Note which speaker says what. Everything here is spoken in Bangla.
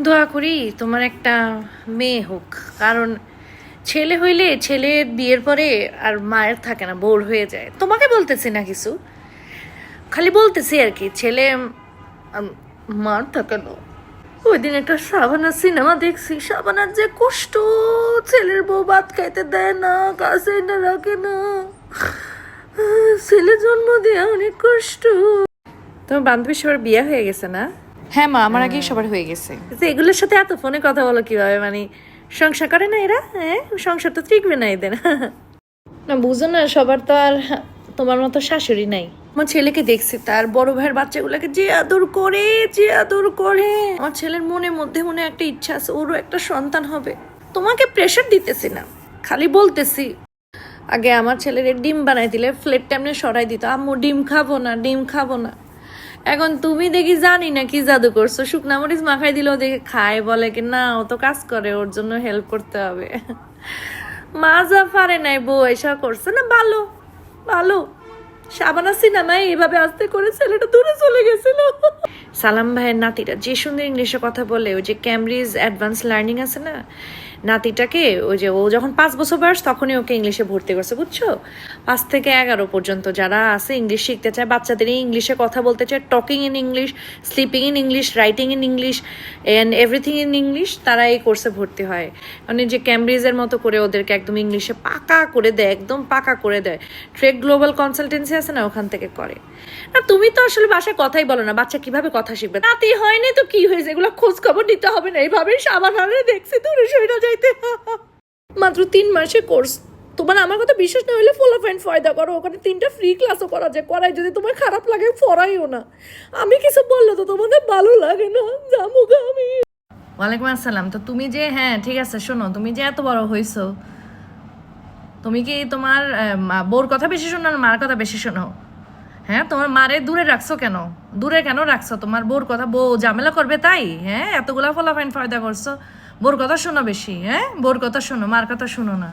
Speaker 1: দোয়া করি তোমার একটা মেয়ে হোক, কারণ ছেলে হইলে ছেলের বিয়ের পরে আর মায়ের থাকে না, বোর হয়ে যায়। তোমাকে বলতেছি না কিছু, খালি বলতেছি আর কি, ছেলে মার থাকে না। ওই দিন একটা শাবানা সিনেমা দেখছি, শাবানার যে কষ্ট, ছেলের বউ ভাত খাইতে দেয় না, কাছে না রাখে না, ছেলে জন্ম দেয়া অনেক কষ্ট। তোমার বান্ধবী সবার বিয়ে হয়ে গেছে না? হ্যাঁ মা, আমার আগেই সবার হয়ে গেছে। এগুলোর সাথে এত ফোনে কথা বলো কিভাবে? মানে সংসার করে না এরা? হ্যাঁ, সংসার তো টিকবে না এদের। না বুঝো না, সবার তো আর তোমার মতো শাশুড়ি নাই। আমার ছেলেকে দেখছি, তার বড় ভাইয়ের বাচ্চাগুলোকে যে আদর করে, যে আদর করে। আমার ছেলের মনে মধ্যে মনে একটা ইচ্ছা আছে, ওরও একটা সন্তান হবে। তোমাকে প্রেশার দিতেছি না, খালি বলতেছি। আগে আমার ছেলের ডিম বানাই দিলে প্লেটটা এমনি সরাই দিত, আম্মু ডিম খাবো না, ডিম খাবো না। এখন তুমি দেখি জানি না কি জাদু করছো, শুকনা মরিচ মাখাই দিলেও দেখে খায়, বলে কি না ও তো কাজ করে, ওর জন্য হেল্প করতে হবে। মা যা পারে নাই বউ এসা করছে না, ভালো ভালো। শাবানা সিনেমায় এভাবে আস্তে করে ছেলেটা দূরে চলে গেছিল। সালাম ভাইয়ের নাতিটা যে সুন্দর ইংলিশে কথা বলে, ওই যে ক্যামব্রিজ অ্যাডভান্স লার্নিং আছে না, নাতিটাকে ওই যে ও যখন 5 বছর বয়স তখনই ওকে ইংলিশে ভর্তি করছে, বুঝছো? 5 থেকে 11 পর্যন্ত যারা আছে ইংলিশ শিখতে চায়, বাচ্চাদের ইংলিশে কথা বলতে চায়, talking in English, sleeping in English, writing in English and everything in English, তারা এই কোর্সে ভর্তি হয়। মানে যে ক্যামব্রিজের মতো করে ওদেরকে একদম ইংলিশে পাকা করে দেয়, একদম পাকা করে দেয়। ট্রেক গ্লোবাল কনসালটেন্সি আছে না, ওখান থেকে করে। না তুমি তো আসলে বাসায় কথাই বলো না, বাচ্চা কিভাবে কথা শিখবে? নাতি হয়নি তো কি হয়েছে, এগুলো খোঁজ খবর নিতে হবে না। এইভাবেই সাবানারে দেখছি দূরে সইরা যাইতে। মাত্র 3 মাসের কোর্স। তোমার আমার কথা বিশ্বাস না হলে ফলো ফ্রেন্ড ফয়দা করো, ওখানে 3টা ফ্রি ক্লাসও করা যায়। করাই, যদি তোমার খারাপ লাগে ফরাইও না। আমি কিছু বললে তো তোমাদের ভালো লাগে না, জামুগা আমি। ওয়ালাইকুম আসসালাম। তো তুমি যে, হ্যাঁ ঠিক আছে, শোনো, তুমি যে এত বড় হইছো, তুমি কি তোমার বউর কথা বেশি শোনো না মার কথা বেশি শোনো? হ্যাঁ, তোমার মারে দূরে রাখছো কেন? দূরে কেন রাখছো? তোমার বউর কথা, বউ ঝামেলা করবে তাই? হ্যাঁ, এতগুলা ফলাফাইন ফয়দা করছো, বউর কথা শোনো বেশি। হ্যাঁ, বউর কথা শোনো, মার কথা শোনো না।